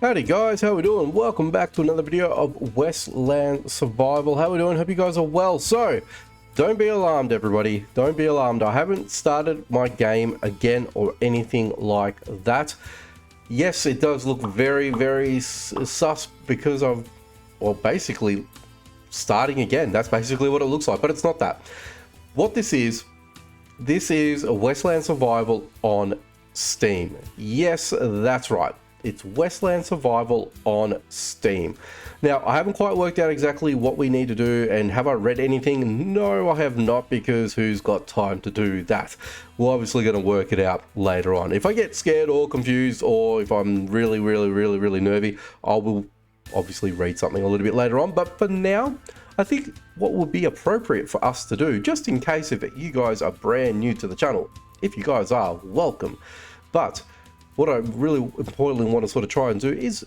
Howdy guys, how we doing? Welcome back to another video of Westland Survival. How we doing? Hope you guys are well. So, don't be alarmed everybody. Don't be alarmed. I haven't started my game again or anything like that. Yes, it does look very sus because of, well, basically starting again. That's basically what it looks like, but it's not that. What this is a Westland Survival on Steam. Yes, that's right. It's Westland Survival on Steam. Now, I haven't quite worked out exactly what we need to do, and have I read anything? No, I have not, because who's got time to do that? We're obviously going to work it out later on. If I get scared or confused, or if I'm really nervy, I will obviously read something a little bit later on. But for now, I think what would be appropriate for us to do, just in case if you guys are brand new to the channel, if you guys are, welcome. But what I really importantly want to sort of try and do is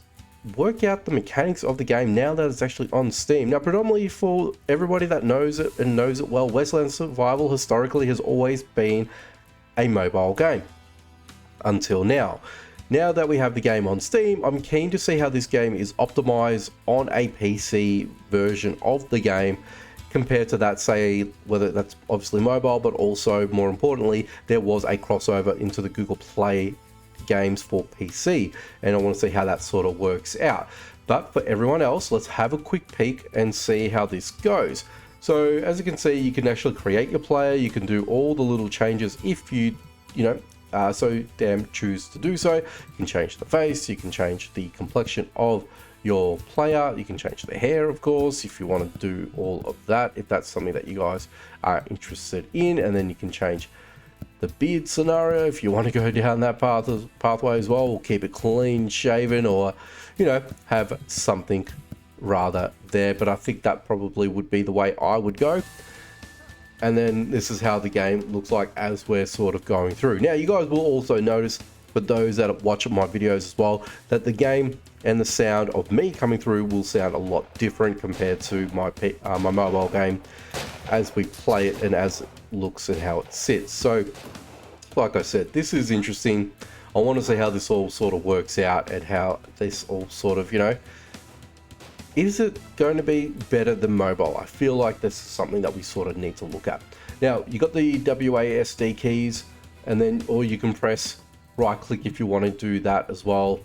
work out the mechanics of the game now that it's actually on Steam. Now, predominantly for everybody that knows it and knows it well, Westland Survival historically has always been a mobile game until now. Now that we have the game on Steam, I'm keen to see how this game is optimized on a PC version of the game compared to that, say, whether that's obviously mobile, but also more importantly, there was a crossover into the Google Play games for PC, and I want to see how that sort of works out. But for everyone else, let's have a quick peek and see how this goes. So as you can see, you can actually create your player, you can do all the little changes if you so damn choose to do so. You can change the face, you can change the complexion of your player, you can change the hair, of course, if you want to do all of that, if that's something that you guys are interested in. And then you can change the beard scenario if you want to go down that pathway as well, or keep it clean shaven, or have something rather there. But I think that probably would be the way I would go. And then this is how the game looks like as we're sort of going through. Now, you guys will also notice, for those that watch my videos as well, that the game and the sound of me coming through will sound a lot different compared to my mobile game as we play it and as it looks and how it sits. So like I said, this is interesting. I want to see how this all sort of works out, and how this all sort of, is it going to be better than mobile? I feel like this is something that we sort of need to look at. Now, you got the WASD keys, and then, or you can press right click if you want to do that as well.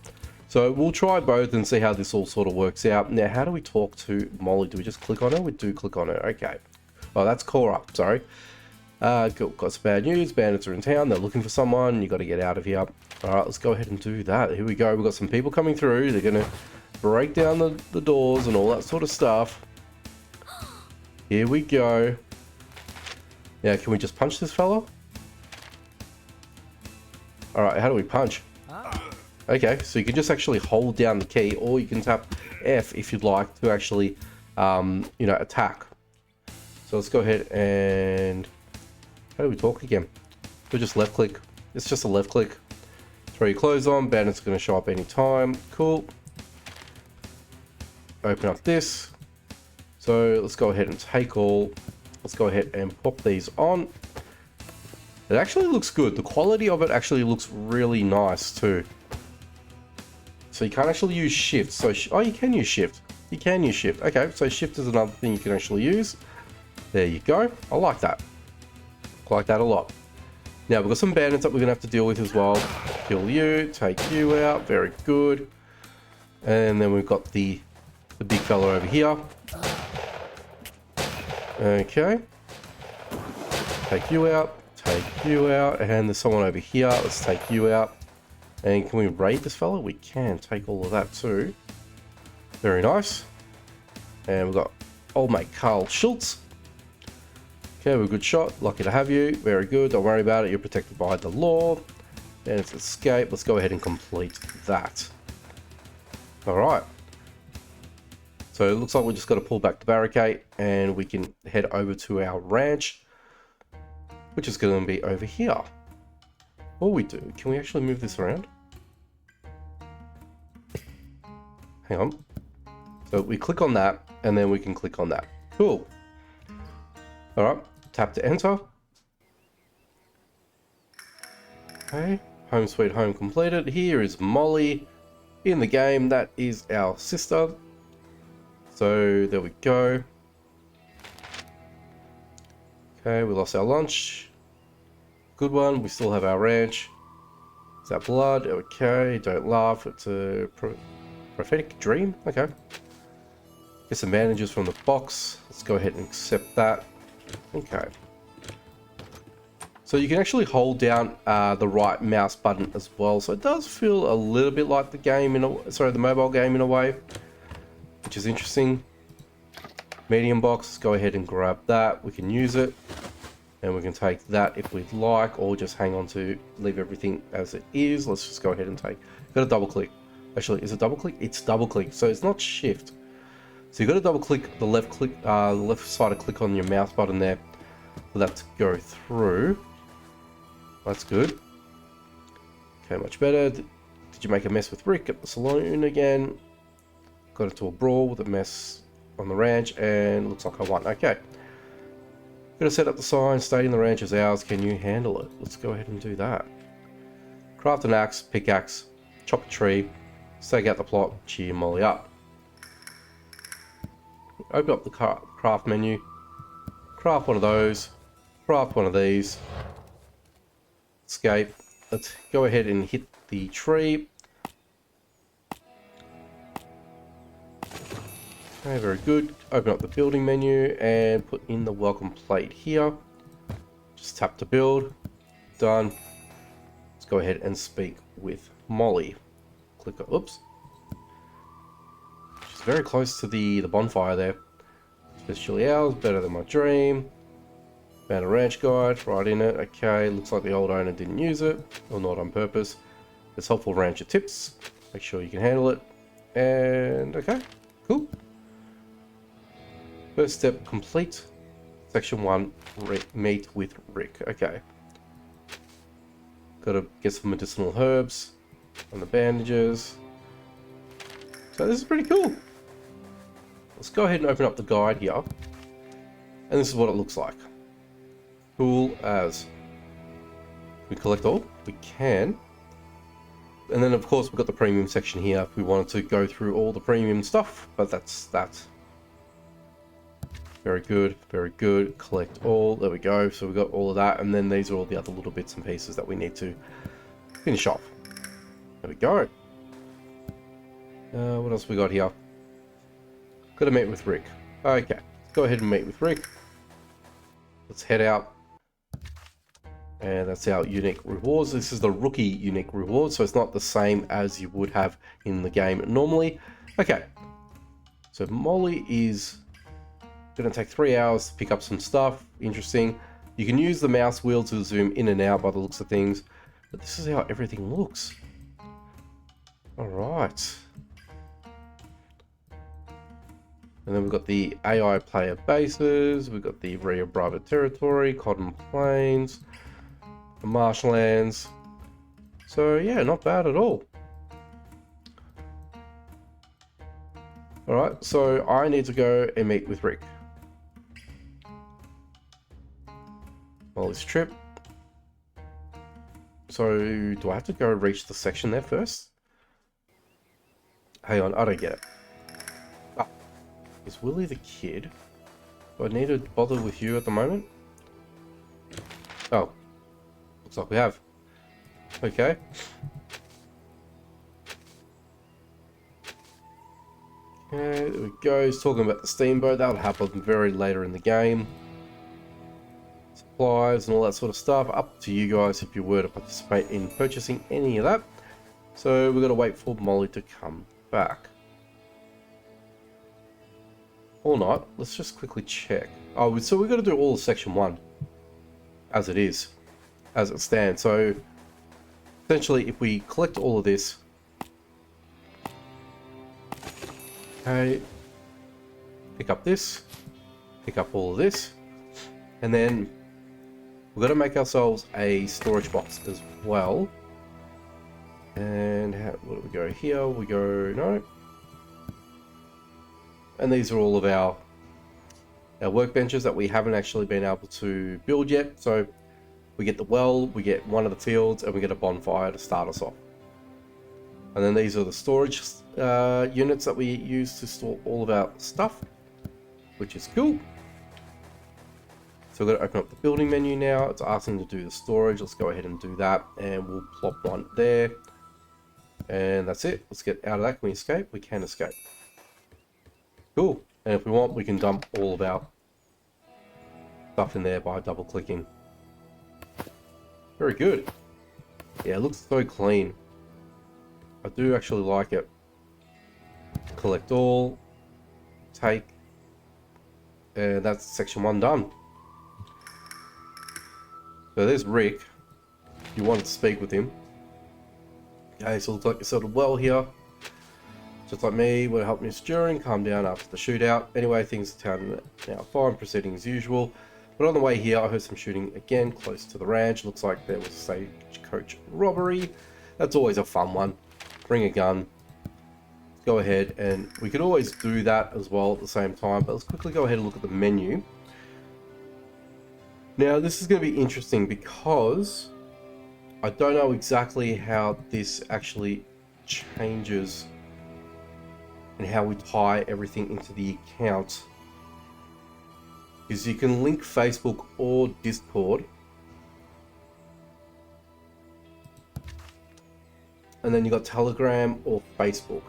So we'll try both and see how this all sort of works out. Now, how do we talk to Molly? Do we just click on her? We do click on her. Okay. Oh, that's Cora. Sorry. Got some bad news. Bandits are in town. They're looking for someone. You got to get out of here. All right, let's go ahead and do that. Here we go. We've got some people coming through. They're going to break down the doors and all that sort of stuff. Here we go. Now, can we just punch this fella? All right, how do we punch? Okay, so you can just actually hold down the key, or you can tap F if you'd like to actually, attack. So let's go ahead and, how do we talk again? We'll just left click. It's just a left click. Throw your clothes on. Bandit's going to show up anytime. Cool. Open up this. So let's go ahead and take all. Let's go ahead and pop these on. It actually looks good. The quality of it actually looks really nice too. So you can't actually use shift. So, oh, you can use shift. You can use shift. Okay, so shift is another thing you can actually use. There you go. I like that. I like that a lot. Now, we've got some bandits that we're going to have to deal with as well. Kill you, take you out. Very good. And then we've got the big fella over here. Okay. Take you out. Take you out. And there's someone over here. Let's take you out. And can we raid this fella? We can take all of that too. Very nice. And we've got old mate Carl Schultz. Okay, we're a good shot. Lucky to have you. Very good. Don't worry about it. You're protected by the law. And it's escape. Let's go ahead and complete that. All right. So it looks like we just got to pull back the barricade, and we can head over to our ranch, which is going to be over here. What we do? Can we actually move this around? Hang on. So we click on that, and then we can click on that. Cool. All right. Tap to enter. Okay, home sweet home completed. Here is Molly. in the game. That is our sister. So there we go. Okay, we lost our lunch. Good one. We still have our ranch. Is that blood? Okay, don't laugh. It's a prophetic dream. Okay. Get some bandages from the box. Let's go ahead and accept that. Okay. So you can actually hold down the right mouse button as well. So it does feel a little bit like the game the mobile game in a way, which is interesting. Medium box. Let's go ahead and grab that. We can use it, and we can take that if we'd like, or just hang on to leave everything as it is. Let's just go ahead and take. Got to double click. Actually, is it double click? It's double click. So it's not shift. So you've got to double click the left side of click on your mouse button there for that to go through. That's good. Okay, much better. Did you make a mess with Rick at the saloon again? Got into a brawl with a mess on the ranch, and looks like I won. Okay. Got to set up the sign stating the ranch is ours. Can you handle it? Let's go ahead and do that. Craft an axe, pickaxe, chop a tree, stake out the plot, cheer Molly up. Open up the craft menu, craft one of those, craft one of these, escape. Let's go ahead and hit the tree. Okay, very good. Open up the building menu and put in the welcome plate here. Just tap to build. Done. Let's go ahead and speak with Molly. Click, oops. She's very close to the bonfire there. Especially ours, better than my dream. Found a ranch guide, right in it. Okay, looks like the old owner didn't use it, or not on purpose. It's helpful rancher tips. Make sure you can handle it. And okay, cool. First step complete. Section 1, meet with Rick. Okay. Gotta get some medicinal herbs and the bandages. So this is pretty cool. Let's go ahead and open up the guide here. And this is what it looks like. Cool as. We collect all? We can. And then of course we've got the premium section here if we wanted to go through all the premium stuff. But that's that. Very good, very good. Collect all. There we go. So we've got all of that. And then these are all the other little bits and pieces that we need to finish off. There we go. What else we got here? Got to meet with Rick. Okay, let's go ahead and meet with Rick. Let's head out. And that's our unique rewards. This is the rookie unique reward, so it's not the same as you would have in the game normally. Okay, so Molly is going to take 3 hours to pick up some stuff. Interesting. You can use the mouse wheel to zoom in and out by the looks of things. But this is how everything looks. Alright. And then we've got the AI player bases. We've got the Rio Bravo territory, Cotton Plains, the marshlands. So yeah, not bad at all. Alright, so I need to go and meet with Rick. Molly's trip. So do I have to go reach the section there first? Hang on, I don't get it. Ah, is Willie the kid? Do I need to bother with you at the moment? Oh, looks like we have. Okay. Okay, there we go. He's talking about the steamboat. That'll happen very later in the game. Supplies and all that sort of stuff. Up to you guys if you were to participate in purchasing any of that. So we've got to wait for Molly to come back. Or not. Let's just quickly check. Oh, so we've got to do all of section 1 as it is, as it stands. So essentially, if we collect all of this, okay, pick up this, pick up all of this, and then we've got to make ourselves a storage box as well. And what do we go here? We go, no. And these are all of our workbenches that we haven't actually been able to build yet. So we get the well, we get one of the fields, and we get a bonfire to start us off. And then these are the storage units that we use to store all of our stuff, which is cool. So we're going to open up the building menu now. It's asking to do the storage. Let's go ahead and do that. And we'll plop one there. And that's it. Let's get out of that. Can we escape? We can escape. Cool. And if we want, we can dump all of our stuff in there by double clicking. Very good. Yeah, it looks so clean. I do actually like it. Collect all. Take. And that's section 1 done. So there's Rick. If you wanted to speak with him. Okay, so it looks like you're settled well here. Just like me, would help me steering, calm down after the shootout. Anyway, things are town now fine, proceeding as usual. But on the way here, I heard some shooting again, close to the ranch. Looks like there was a stagecoach robbery. That's always a fun one. Bring a gun. Go ahead, and we could always do that as well at the same time. But let's quickly go ahead and look at the menu. Now, this is going to be interesting because I don't know exactly how this actually changes and how we tie everything into the account. Because you can link Facebook or Discord. And then you got Telegram or Facebook.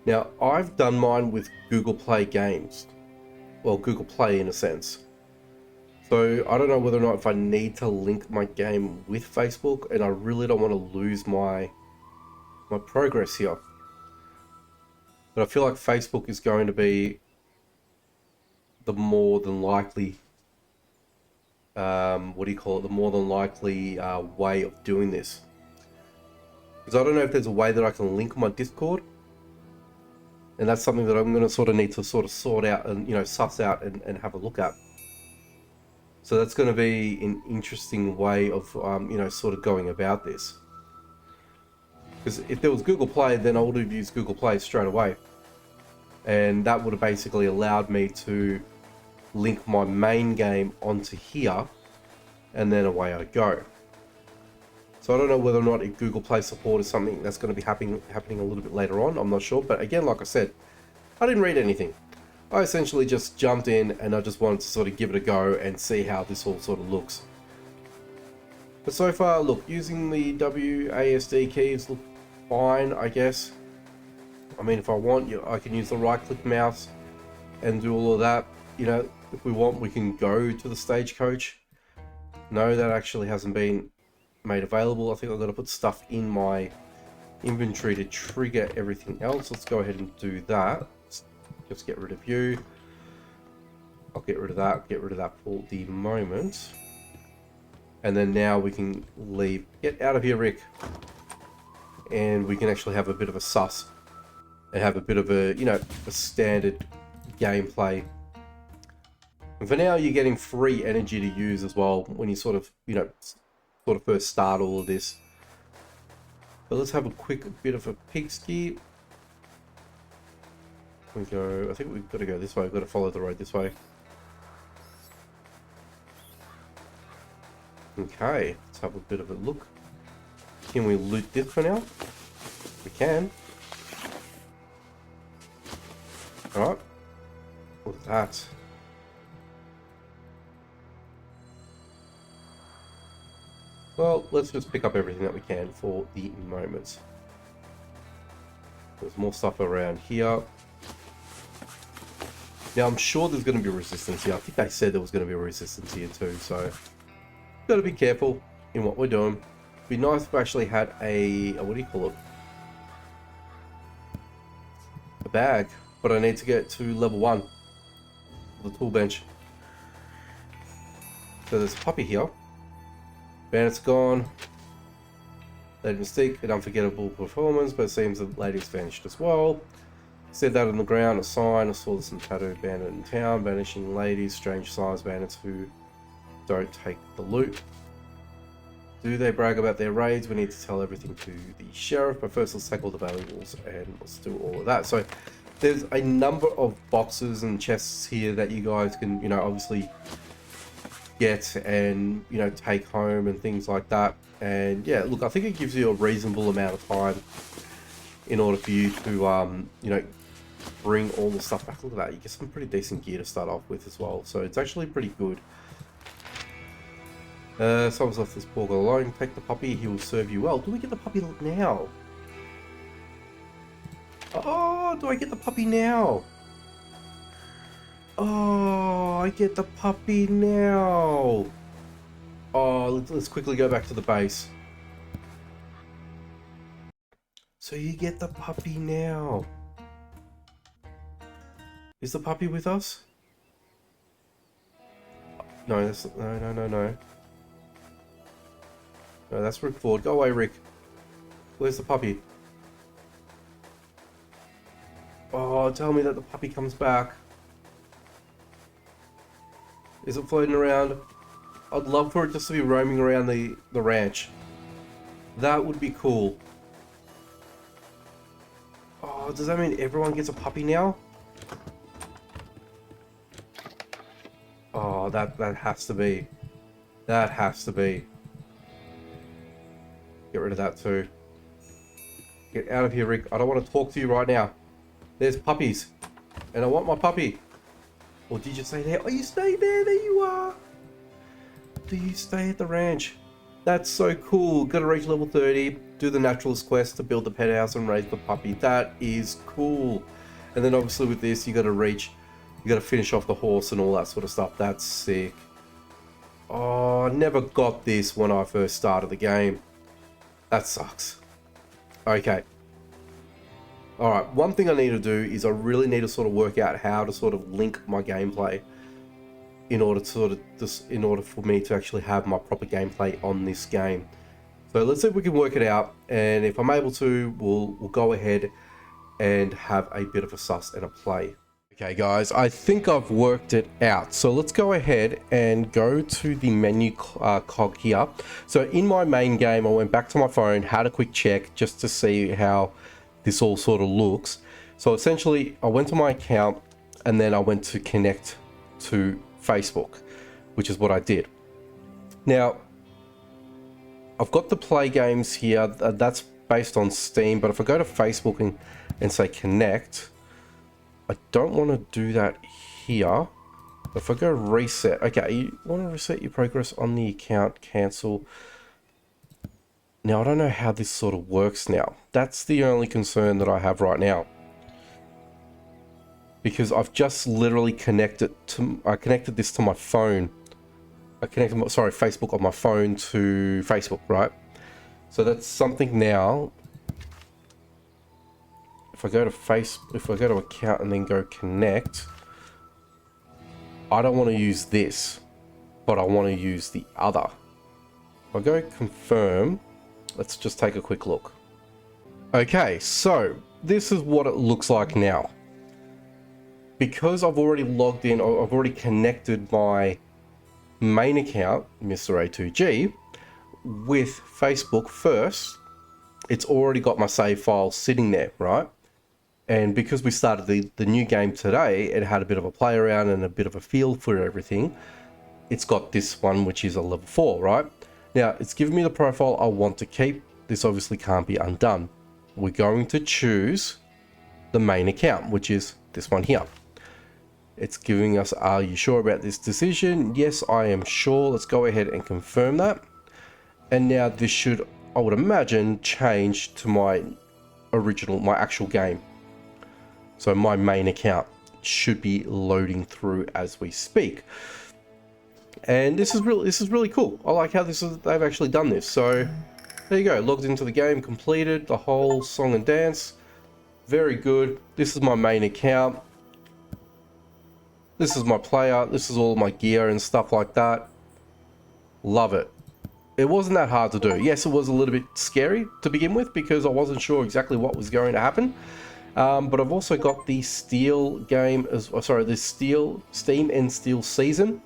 Now, I've done mine with Google Play Games. Well, Google Play in a sense. So I don't know whether or not if I need to link my game with Facebook, and I really don't want to lose my progress here. But I feel like Facebook is going to be the more than likely, the more than likely way of doing this. Because I don't know if there's a way that I can link my Discord. And that's something that I'm going to sort of need to sort out and, suss out and have a look at. So that's going to be an interesting way of, sort of going about this. Because if there was Google Play, then I would have used Google Play straight away. And that would have basically allowed me to link my main game onto here. And then away I go. So I don't know whether or not if Google Play support is something that's going to be happening a little bit later on. I'm not sure. But again, like I said, I didn't read anything. I essentially just jumped in and I just wanted to sort of give it a go and see how this all sort of looks. But so far, look, using the WASD keys look fine, I guess. I mean, if I want, I can use the right-click mouse and do all of that. If we want, we can go to the stagecoach. No, that actually hasn't been made available. I think I've got to put stuff in my inventory to trigger everything else. Let's go ahead and do that. Just get rid of you. I'll get rid of that for the moment. And then now we can leave. Get out of here, Rick. And we can actually have a bit of a suss and have a bit of a, a standard gameplay. And for now, you're getting free energy to use as well when you sort of first start all of this. But let's have a quick bit of a peek ski. I think we've got to go this way. We've got to follow the road this way. Okay, let's have a bit of a look. Can we loot this for now? We can. Alright. Look at that. Well, let's just pick up everything that we can for the moment. There's more stuff around here. Now, I'm sure there's going to be resistance here. I think they said there was going to be a resistance here too, so got to be careful in what we're doing. It'd be nice if we actually had a what do you call it? A bag, but I need to get to level 1 of the tool bench. So there's a puppy here. Bandit's gone. Lady Mystique, an unforgettable performance, but it seems the lady's vanished as well. Said that on the ground, a sign. I saw some tattooed bandit in town, vanishing ladies, strange size bandits who don't take the loot. Do they brag about their raids? We need to tell everything to the sheriff, but first let's take all the valuables and let's do all of that. So there's a number of boxes and chests here that you guys can, obviously get and, you know, take home and things like that. And yeah, look, I think it gives you a reasonable amount of time in order for you to, you know, bring all the stuff back. Look at that. You get some pretty decent gear to start off with as well. So it's actually pretty good. Someone's left this poor guy alone. Take the puppy. He will serve you well. Do we get the puppy now? Oh, do I get the puppy now? Oh, I get the puppy now. Oh, let's quickly go back to the base. So you get the puppy now. Is the puppy with us? No, that's no. No, that's Rick Ford. Go away, Rick. Where's the puppy? Oh, tell me that the puppy comes back. Is it floating around? I'd love for it just to be roaming around the ranch. That would be cool. Oh, does that mean everyone gets a puppy now? Oh, that has to be. That has to be. Get rid of that too. Get out of here, Rick. I don't want to talk to you right now. There's puppies. And I want my puppy. Or did you stay there? Oh, you stay there. There you are. Do you stay at the ranch? That's so cool. Gotta reach level 30. Do the naturalist quest to build the pet house and raise the puppy. That is cool. And then obviously with this, you gotta finish off the horse and all that sort of stuff. That's sick. Oh, I never got this when I first started the game. That sucks. Okay. Alright, one thing I need to do is I really need to sort of work out how to sort of link my gameplay in order for me to actually have my proper gameplay on this game. So let's see if we can work it out, and if I'm able to, we'll go ahead and have a bit of a sus and a play. Okay guys, I think I've worked it out. So let's go ahead and go to the menu cog here. So in my main game, I went back to my phone, had a quick check just to see how this all sort of looks. So essentially I went to my account and then I went to connect to Facebook, which is what I did. Now I've got the play games here, that's based on Steam, but if I go to Facebook and say connect, I don't want to do that here. If I go reset, okay, you want to reset your progress on the account, cancel. Now, I don't know how this sort of works now. That's the only concern that I have right now. Because I've just literally connected this to my phone. I connected, Facebook on my phone to Facebook, right? So that's something now. If I go to account and then go connect, I don't want to use this, but I want to use the other. If I go confirm, let's just take a quick look. Okay, so this is what it looks like now. Because I've already logged in, or I've already connected my main account, Mr. A2G, with Facebook first, it's already got my save file sitting there, right? And because we started the new game today, it had a bit of a play around and a bit of a feel for everything. It's got this one, which is a level 4, right? Now, it's giving me the profile I want to keep. This obviously can't be undone. We're going to choose the main account, which is this one here. It's giving us, are you sure about this decision? Yes, I am sure. Let's go ahead and confirm that. And now this should, I would imagine, change to my actual game. So my main account should be loading through as we speak. And this is really cool. I like how they've actually done this. So there you go, logged into the game, completed the whole song and dance. Very good. This is my main account. This is my player. This is all my gear and stuff like that. Love it. It wasn't that hard to do. Yes, it was a little bit scary to begin with because I wasn't sure exactly what was going to happen. But I've also got the Steel game, the Steam and Steel season.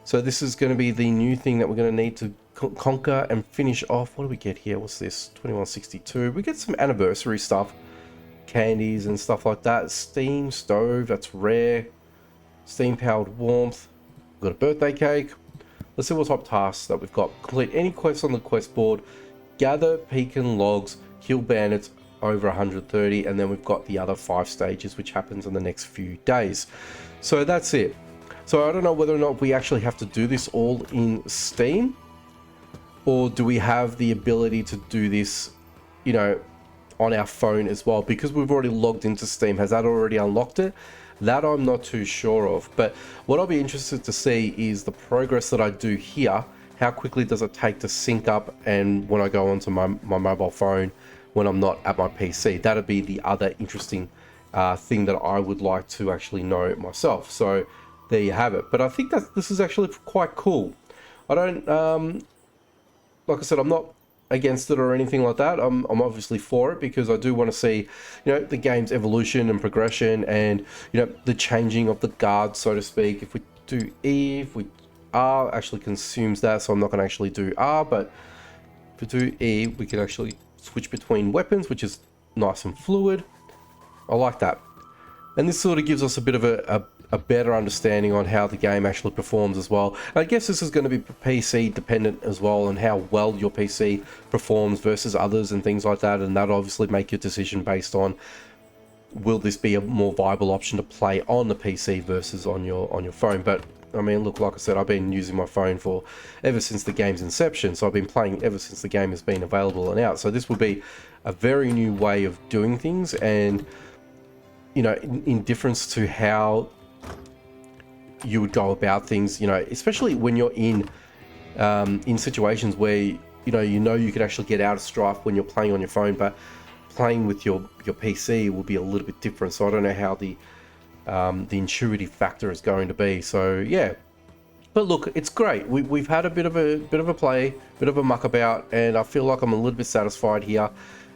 So this is going to be the new thing that we're going to need to conquer and finish off. What do we get here? What's this? 2162. We get some anniversary stuff, candies and stuff like that. Steam stove, that's rare. Steam powered warmth. We've got a birthday cake. Let's see what type of tasks that we've got. Complete any quests on the quest board, gather pecan logs, kill bandits over 130, and then we've got the other 5 stages, which happens in the next few days. So that's it. So I don't know whether or not we actually have to do this all in Steam, or do we have the ability to do this, you know, on our phone as well? Because we've already logged into Steam, has that already unlocked it? That I'm not too sure of. But what I'll be interested to see is the progress that I do here. How quickly does it take to sync up, and when I go onto my mobile phone when I'm not at my PC? That'd be the other interesting thing that I would like to actually know myself. So there you have it. But I think that this is actually quite cool. I don't, like I said, I'm not against it or anything like that. I'm obviously for it, because I do want to see, you know, the game's evolution and progression, and, you know, the changing of the guards, so to speak. If we do E, if we R actually consumes that, so I'm not going to actually do R, but if we do E, we can actually switch between weapons, which is nice and fluid. I like that. And this sort of gives us a bit of a better understanding on how the game actually performs as well. I guess this is going to be PC dependent as well, and how well your PC performs versus others and things like that. And that'll obviously make your decision based on, will this be a more viable option to play on the PC versus on your phone. But I mean, look, like I said, I've been using my phone for ever since the game's inception. So I've been playing ever since the game has been available and out. So this will be a very new way of doing things, and, you know, in difference to how you would go about things, you know, especially when you're in situations where, you know you could actually get out of strife when you're playing on your phone, but playing with your PC will be a little bit different. So I don't know how the intuitive factor is going to be. So yeah, but look, it's great. We've had a bit of a play, bit of a muck about, and I feel like I'm a little bit satisfied here.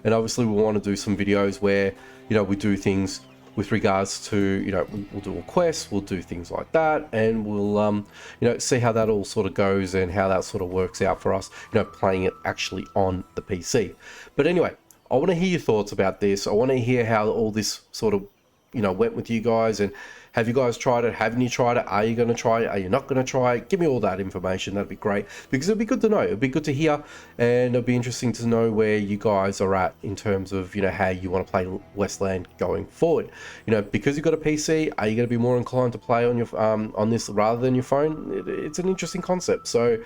And obviously we want to do some videos where, you know, we do things with regards to, you know, we'll do a quest, we'll do things like that, and we'll you know, see how that all sort of goes and how that sort of works out for us, you know, playing it actually on the PC. But anyway, I want to hear your thoughts about this. I want to hear how all this sort of, you know, went with you guys, and have you guys tried it? Haven't you tried it? Are you going to try it? Are you not going to try it? Give me all that information. That'd be great, because it'd be good to know. It'd be good to hear, and it'd be interesting to know where you guys are at in terms of, you know, how you want to play Westland going forward. You know, because you've got a PC, are you going to be more inclined to play on your on this rather than your phone? It's an interesting concept. So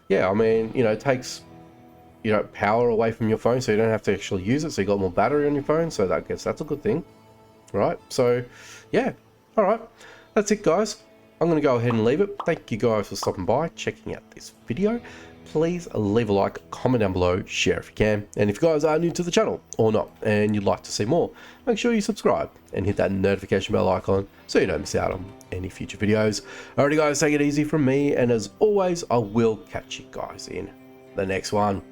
yeah, I mean, you know, it takes, you know, power away from your phone, so you don't have to actually use it. So you got more battery on your phone. So I guess that's a good thing, right? So yeah. All right, that's it, guys. I'm going to go ahead and leave it. Thank you guys for stopping by, checking out this video. Please leave a like, comment down below, share if you can. And if you guys are new to the channel or not, and you'd like to see more, make sure you subscribe and hit that notification bell icon so you don't miss out on any future videos. Alrighty, guys, take it easy from me. And as always, I will catch you guys in the next one.